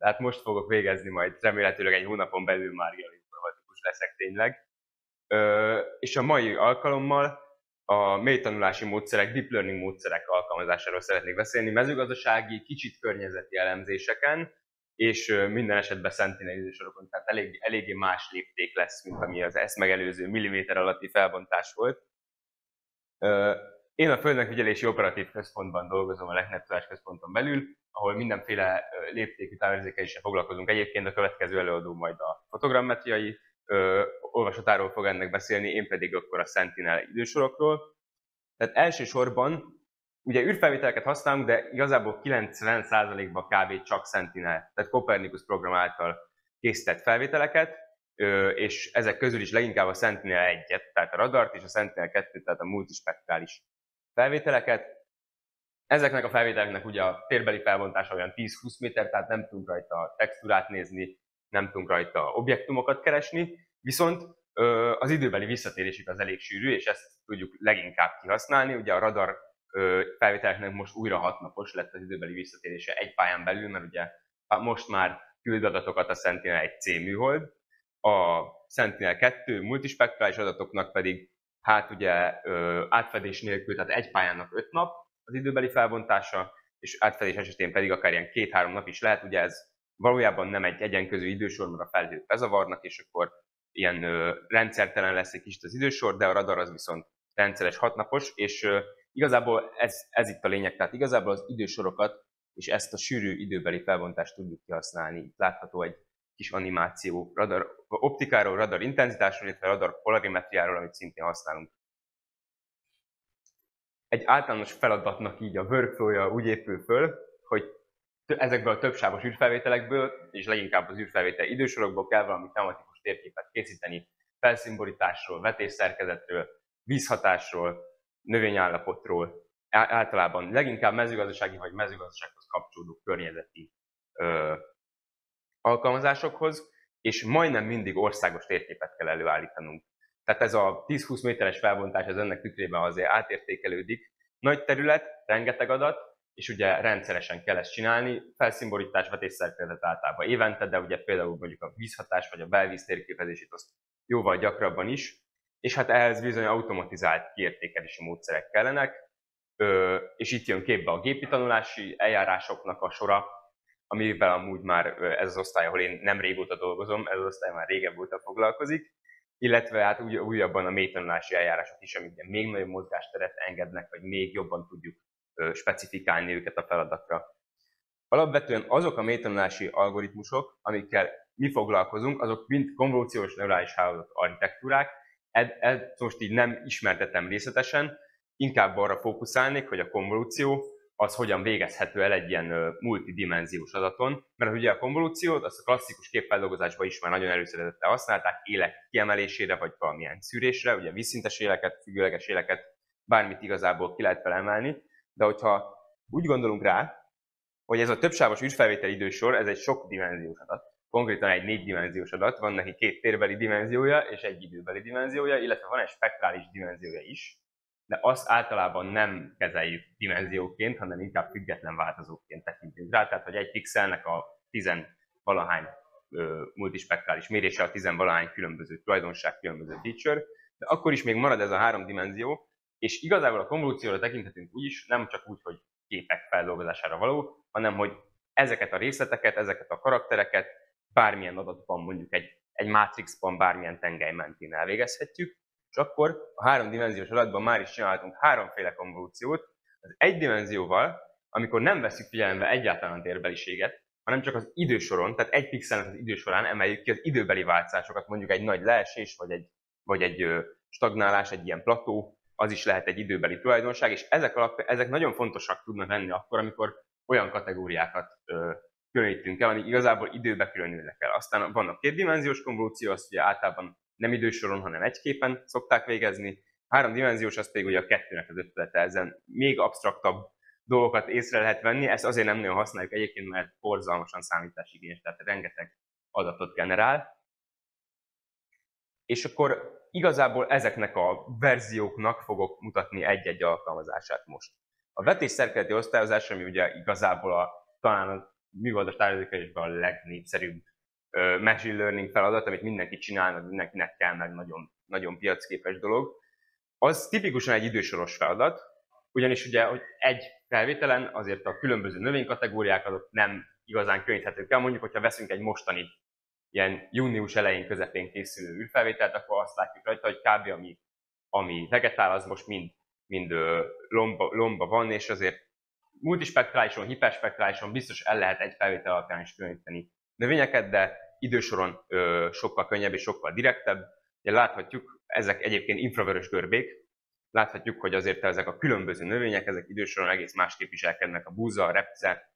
Tehát most fogok végezni, majd remélhetőleg egy hónapon belül már ilyen informatikus leszek tényleg. És a mai alkalommal a mélytanulási módszerek, deep learning módszerek alkalmazásáról szeretnék beszélni, mezőgazdasági, kicsit környezeti elemzéseken, és minden esetben Sentinel idősorokon, tehát eléggé más lépték lesz, mint ami az ezt megelőző milliméter alatti felbontás volt. Én a Földmegfigyelési Operatív Központban dolgozom, a LECNET Tudásközponton belül, ahol mindenféle léptékű távérzékeléssel foglalkozunk. Egyébként a következő előadó majd a fotogrammetriai olvasatáról fog ennek beszélni, én pedig akkor a Sentinel idősorokról. Tehát elsősorban ugye űrfelvételeket használunk, de igazából 90%-ban kb. Csak Sentinel, tehát Copernicus program által készített felvételeket, és ezek közül is leginkább a Sentinel 1-et, tehát a radart, és a Sentinel 2-t, tehát a multispektrális felvételeket. Ezeknek a felvételeknek ugye a térbeli felbontása olyan 10-20 méter, tehát nem tudunk rajta textúrát nézni, nem tudunk rajta objektumokat keresni, viszont az időbeli visszatérésük az elég sűrű, és ezt tudjuk leginkább kihasználni. Ugye a radar felvételeknek most újra 6 napos lett az időbeli visszatérése egy pályán belül, mert ugye most már küld adatokat a Sentinel 1C műhold, a Sentinel 2 multispektrális adatoknak pedig hát ugye átfedés nélkül, tehát egy pályának 5 nap az időbeli felbontása, és átfedés esetén pedig akár ilyen 2-3 nap is lehet, ugye ez valójában nem egy egyenközű idősor, mert a felhők bezavarnak, és akkor ilyen rendszertelen lesz egy kicsit az idősor, de a radar az viszont rendszeres 6 napos, és igazából ez itt a lényeg, tehát igazából az idősorokat és ezt a sűrű időbeli felbontást tudjuk kihasználni. Itt látható egy kis animáció radar optikáról, radar intenzitásról, illetve radar polarimetriáról, amit szintén használunk. Egy általános feladatnak így a workflow-ja úgy épül föl, hogy ezekből a többsávos űrfelvételekből, és leginkább az űrfelvétel idősorokból kell valami tematikus térképet készíteni, felszínborításról, vetésszerkezetről, vízhatásról, növényállapotról, általában leginkább mezőgazdasági vagy mezőgazdasághoz kapcsolódó környezeti alkalmazásokhoz, és majdnem mindig országos térképet kell előállítanunk. Tehát ez a 10-20 méteres felbontás az ennek tükrében azért átértékelődik. Nagy terület, rengeteg adat, és ugye rendszeresen kell ezt csinálni, felszínborítás, vetésszerkezet általában évente, de ugye például mondjuk a vízhatás vagy a belvíz térképezését azt jóval gyakrabban is, és hát ehhez bizony automatizált kiértékelési módszerek kellenek, és itt jön képbe a gépi tanulási eljárásoknak a sora, amivel amúgy már ez az osztály, ahol én nem régóta dolgozom, ez az osztály már régebb óta foglalkozik, illetve hát újabban a mélytanulási eljárások is, amik még nagyobb mozgásteret engednek, vagy még jobban tudjuk specifikálni őket a feladatra. Alapvetően azok a mélytanulási algoritmusok, amikkel mi foglalkozunk, azok mind konvolúciós neurális hálózat architektúrák. Ezt most így nem ismertetem részletesen, inkább arra fókuszálnék, hogy a konvolúció az hogyan végezhető el egy ilyen multidimenziós adaton, mert ugye a konvolúciót azt a klasszikus képfeldolgozásban is már nagyon előszeretettel használták, élek kiemelésére, vagy valamilyen szűrésre, ugye vízszintes éleket, függőleges éleket, bármit igazából ki lehet felemelni, de hogyha úgy gondolunk rá, hogy ez a többsávos űrfelvétel idősor, ez egy sokdimenziós adat, konkrétan egy 4-dimenziós adat, van neki 2 térbeli dimenziója és egy időbeli dimenziója, illetve van egy spektrális dimenziója is, de azt általában nem kezeljük dimenzióként, hanem inkább független változóként tekintünk rá, tehát hogy egy pixelnek a 10-valahány multispektrális mérése, a 10-valahány különböző tulajdonság, különböző feature, de akkor is még marad ez a 3 dimenzió, és igazából a konvolúcióra tekinthetünk úgy is, nem csak úgy, hogy képek feldolgozására való, hanem hogy ezeket a részleteket, ezeket a karaktereket bármilyen adatban, mondjuk egy mátrixban, bármilyen tengely mentén elvégezhetjük, és akkor a 3-dimenziós adatban már is csinálhatunk 3-féle konvolúciót. Az 1 dimenzióval, amikor nem veszük figyelembe egyáltalán a térbeliséget, hanem csak az idősoron, tehát egy pixelnek az idősorán emeljük ki az időbeli változásokat, mondjuk egy nagy leesés, vagy egy stagnálás, egy ilyen plató, az is lehet egy időbeli tulajdonság, és ezek nagyon fontosak tudnak lenni akkor, amikor olyan kategóriákat különítünk el, ami igazából időbe különülnek el. Aztán van a 2-dimenziós konvolúció, azt ugye általában nem idősoron, hanem egy képen szokták végezni. 3-dimenziós az pedig ugye a 2-nek az ötülete, ezen még absztraktabb dolgokat észre lehet venni, ezt azért nem nagyon használjuk egyébként, mert borzalmasan számításigényes, tehát rengeteg adatot generál. És akkor igazából ezeknek a verzióknak fogok mutatni egy-egy alkalmazását most. A vetésszerkezeti osztályozás, ami ugye igazából talán műholdas távirázékelésben a legnépszerűbb machine learning feladat, amit mindenki csinál, meg mindenkinek kell, meg nagyon, nagyon piacképes dolog. Az tipikusan egy idősoros feladat, ugyanis ugye, hogy egy felvételen azért a különböző növénykategóriákat nem igazán könnyíthetők el. Mondjuk, hogyha veszünk egy mostani ilyen június elején, közepén készülő űrfelvételt, akkor azt látjuk rajta, hogy kb. Ami vegetál, az most mind lomba van, és azért multispektrálison, hiperspektrálison biztos el lehet egy felvétel alapján is különíteni növényeket, de idősoron sokkal könnyebb és sokkal direktebb. Ugye láthatjuk, ezek egyébként infravörös görbék, láthatjuk, hogy azért ezek a különböző növények, ezek idősoron egész másképp viselkednek. A búza, a repce,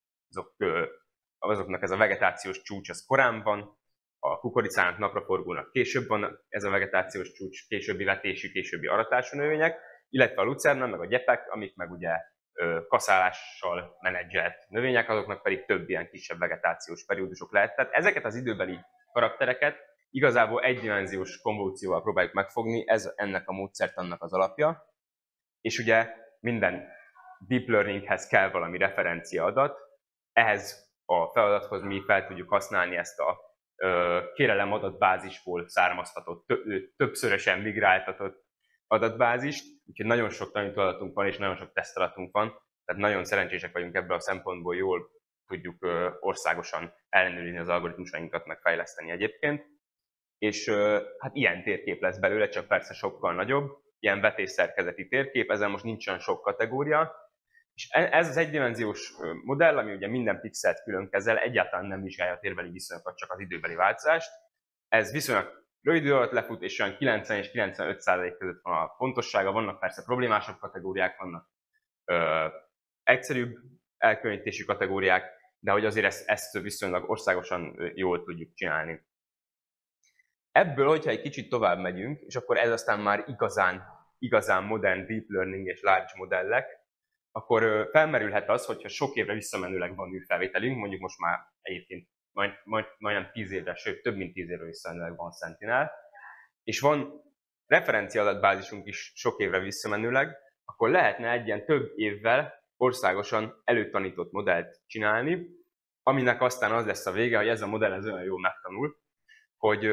azoknak ez a vegetációs csúcs az korán van, a kukoricának, napraforgónak később van ez a vegetációs csúcs, későbbi vetésű, későbbi aratású növények, illetve a lucerna, meg a gyepek, amik meg ugye kaszálással menedzselt növények, azoknak pedig több ilyen kisebb vegetációs periódusok lehet. Tehát ezeket az időbeli karaktereket igazából egydimenziós konvolúcióval próbáljuk megfogni, ez ennek a módszertannak az alapja. És ugye minden deep learninghez kell valami referencia adat, ehhez a feladathoz mi fel tudjuk használni ezt a kérelem adatbázisból származtatott, többszörösen migráltatott adatbázist, úgyhogy nagyon sok tanítóadatunk van, és nagyon sok tesztadatunk van, tehát nagyon szerencsések vagyunk ebből a szempontból, jól tudjuk országosan ellenőrizni az algoritmusainkat, megfejleszteni egyébként. És hát ilyen térkép lesz belőle, csak persze sokkal nagyobb, ilyen vetésszerkezeti térkép, ezen most nincsen sok kategória, és ez az egydimenziós modell, ami ugye minden pixelt külön kezel, egyáltalán nem vizsgálja a térbeli viszonyokat, csak az időbeli változást. Ez viszonylag rövid idő alatt lefut, és olyan 90 és 95% között van a pontossága. Vannak persze problémásabb kategóriák, vannak egyszerűbb elkülönítésű kategóriák, de hogy azért ezt viszonylag országosan jól tudjuk csinálni. Ebből, hogyha egy kicsit tovább megyünk, és akkor ez aztán már igazán modern deep learning és large modellek, akkor felmerülhet az, hogyha sok évre visszamenőleg van űrfelvételünk, mondjuk most már egyébként majdnem 10 évre, sőt több mint 10 évre visszamenőleg van Sentinel, és van referencia adatbázisunk is sok évre visszamenőleg, akkor lehetne egy ilyen több évvel országosan előtanított modellt csinálni, aminek aztán az lesz a vége, hogy ez a modell ez olyan jól megtanul, hogy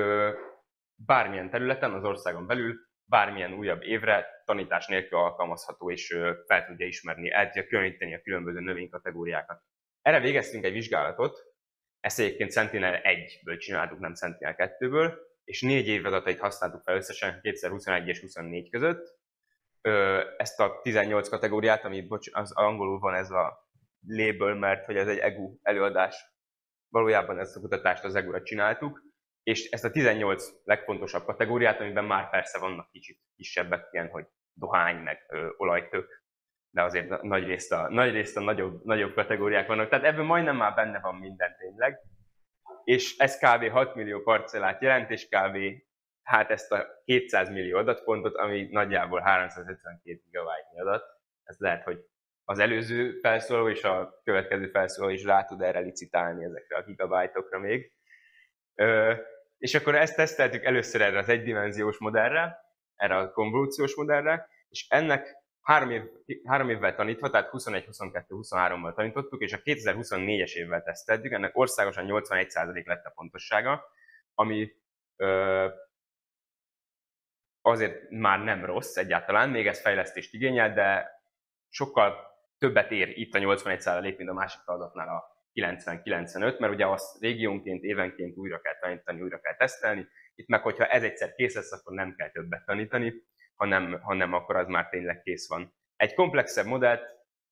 bármilyen területen az országon belül, bármilyen újabb évre tanítás nélkül alkalmazható, és fel tudja ismerni, el tudja különíteni a különböző növénykategóriákat. Erre végeztünk egy vizsgálatot, ezt egyébként Sentinel 1-ből csináltuk, nem Sentinel 2-ből, és 4 év adatait használtuk fel összesen 2021 és 2024 között. Ezt a 18 kategóriát, ami az angolul van ez a label, mert hogy ez egy EGU előadás, valójában ezt a kutatást az EGU-ra csináltuk, és ezt a 18 legfontosabb kategóriát, amiben már persze vannak kicsit kisebbek, ilyen, hogy dohány, meg olajtök, de azért nagyrészt a nagyobb kategóriák vannak. Tehát ebben majdnem már benne van minden tényleg. És ez kb. 6 millió parcellát jelent, és kb. Hát ezt a 200 millió adatpontot, ami nagyjából 352 gigabyte adat. Ez lehet, hogy az előző felszólaló és a következő felszólaló is rá tud erre licitálni ezekre a gigabyte-okra még. És akkor ezt teszteltük először erre az egydimenziós modellre, erre a konvolúciós modellre, és ennek 3 évvel tanítva, tehát 21, 22, 23-mal tanítottuk, és a 2024-es évvel teszteltük, ennek országosan 81% lett a pontossága, ami azért már nem rossz egyáltalán, még ez fejlesztést igényel, de sokkal többet ér itt a 81%, mint a másik feladatnál a 90-95, mert ugye azt régiónként, évenként újra kell tanítani, újra kell tesztelni. Itt meg, hogyha ez egyszer kész lesz, akkor nem kell többet tanítani, hanem akkor az már tényleg kész van. Egy komplexebb modellt,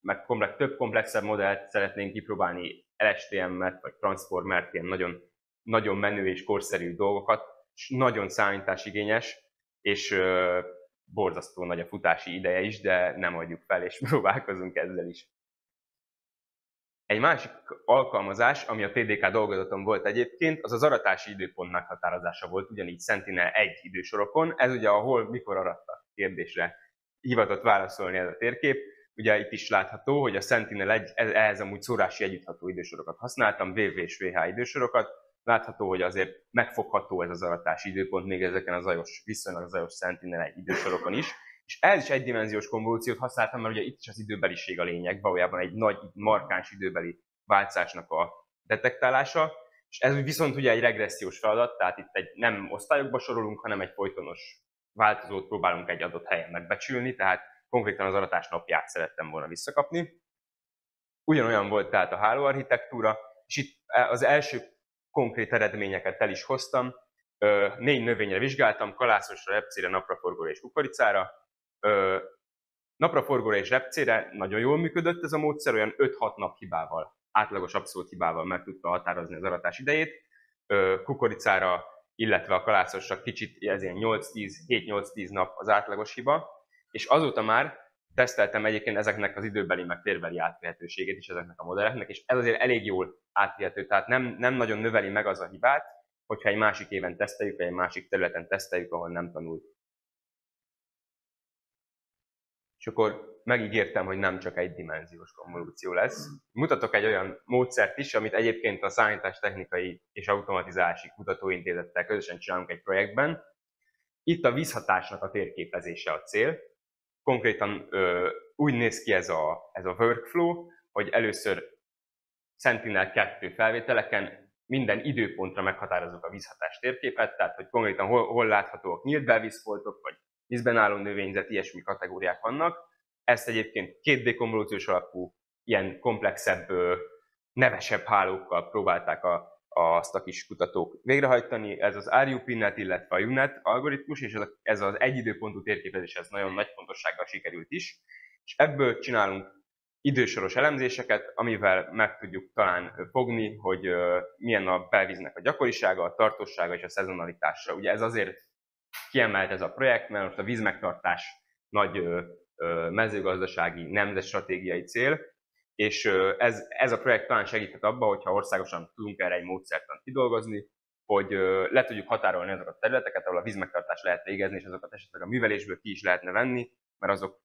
meg több komplexebb modellt szeretnénk kipróbálni, LSTM-et, vagy Transformert, ilyen nagyon, nagyon menő és korszerű dolgokat, és nagyon számításigényes, és borzasztó nagy a futási ideje is, de nem adjuk fel, és próbálkozunk ezzel is. Egy másik alkalmazás, ami a TDK dolgozaton volt egyébként, az az aratási időpont meghatározása volt, ugyanígy Sentinel 1 idősorokon. Ez ugye a hol, mikor arattak kérdésre hivatott válaszolni ez a térkép. Ugye itt is látható, hogy a Sentinel 1, ehhez amúgy szórási együttható idősorokat használtam, VV és VH idősorokat. Látható, hogy azért megfogható ez az aratási időpont még ezeken a viszonylag zajos Sentinel 1 idősorokon is. És ez is egydimenziós konvolúciót használtam, mert ugye itt is az időbeliség a lényeg, valójában egy nagy, markáns időbeli változásnak a detektálása, és ez viszont ugye egy regressziós feladat, tehát itt nem osztályokba sorolunk, hanem egy folytonos változót próbálunk egy adott helyen megbecsülni, tehát konkrétan az aratás napját szerettem volna visszakapni. Ugyanolyan volt tehát a hálóarchitektúra, és itt az első konkrét eredményeket el is hoztam. 4 növényre vizsgáltam, kalászosra, repcére, napraforgóra és kukoricára. Napraforgóra és repcére nagyon jól működött ez a módszer, olyan 5-6 nap hibával, átlagos abszolút hibával meg tudta határozni az aratás idejét. Kukoricára, illetve a kalászosra kicsit, ez ilyen 7-8-10 nap az átlagos hiba, és azóta már teszteltem egyébként ezeknek az időbeli meg térbeli átvihetőségét is ezeknek a modelleknek, és ez azért elég jól átvihető, tehát nem nagyon növeli meg az a hibát, hogyha egy másik éven teszteljük, vagy egy másik területen teszteljük, ahol nem tanult. És akkor megígértem, hogy nem csak egydimenziós konvolúció lesz. Mutatok egy olyan módszert is, amit egyébként a Számítástechnikai és Automatizálási Kutatóintézettel közösen csinálunk egy projektben. Itt a vízhatásnak a térképezése a cél. Konkrétan úgy néz ki ez a workflow, hogy először Sentinel-2 felvételeken minden időpontra meghatározzuk a vízhatás térképet, tehát hogy konkrétan hol láthatóak nyílt belvízfoltok, vagy vízben álló növényzet, ilyesmi kategóriák vannak. Ezt egyébként 2D konvolúciós alapú, ilyen komplexebb, nevesebb hálókkal próbálták azt a kis kutatók végrehajtani. Ez az RUPNet, illetve a UNet algoritmus, és ez az egyidőpontú térképezés, ez nagyon nagy fontossággal sikerült is. És ebből csinálunk idősoros elemzéseket, amivel meg tudjuk talán fogni, hogy milyen a belvíznek a gyakorisága, a tartósága és a szezonalitása. Ugye ez azért kiemelt ez a projekt, mert most a vízmegtartás nagy mezőgazdasági, nemzetstratégiai cél, és ez a projekt talán segíthet abban, hogyha országosan tudunk erre egy módszertant kidolgozni, hogy le tudjuk határolni azokat a területeket, ahol a vízmegtartást lehet végezni, és azokat esetleg a művelésből ki is lehetne venni, mert azok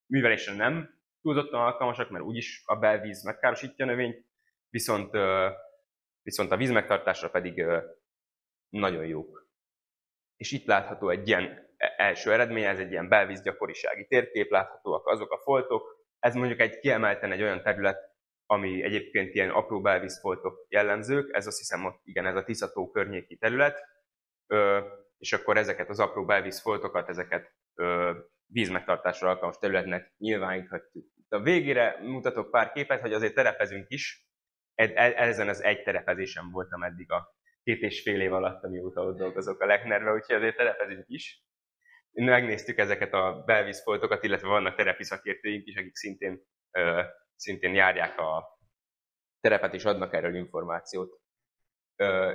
művelésre nem túlzottan alkalmasak, mert úgyis a belvíz megkárosítja a növényt, viszont a vízmegtartásra pedig nagyon jók. És itt látható egy ilyen első eredmény, ez egy ilyen belvíz gyakorisági térkép, láthatóak azok a foltok. Ez mondjuk kiemelten egy olyan terület, ami egyébként ilyen apró belvízfoltok jellemzők, ez azt hiszem, igen, ez a Tisza-tó környéki terület, és akkor ezeket az apró belvízfoltokat, ezeket vízmegtartásra alkalmas területnek nyilváníthatjuk. A végére mutatok pár képet, hogy azért terepezünk is. Ezen az egy terepezésen voltam eddig a 2,5 év alatt, amióta ott dolgozok a Lechnerbe, úgyhogy azért terepezünk is. Megnéztük ezeket a belvízfoltokat, illetve vannak terepi szakértőink is, akik szintén járják a terepet és adnak erről információt.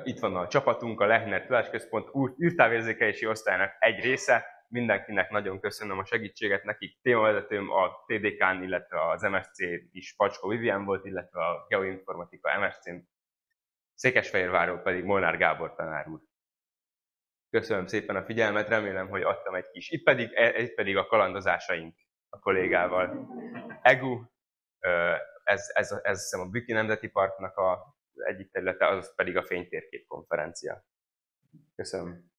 Itt van a csapatunk, a Lechner Tudásközpont űrtávérzékelési osztályának egy része. Mindenkinek nagyon köszönöm a segítséget, nekik témavezetőm a TDK-n, illetve az MSC is Pacskó Vivian volt, illetve a Geoinformatika MSC-n, Székesfehérvárról pedig Molnár Gábor tanár úr. Köszönöm szépen a figyelmet, remélem, hogy adtam egy kis. Itt pedig a kalandozásaink a kollégával. EGU, ez hiszem a Bükki Nemzeti Parknak egyik területe, az pedig a fénytérkép konferencia. Köszönöm.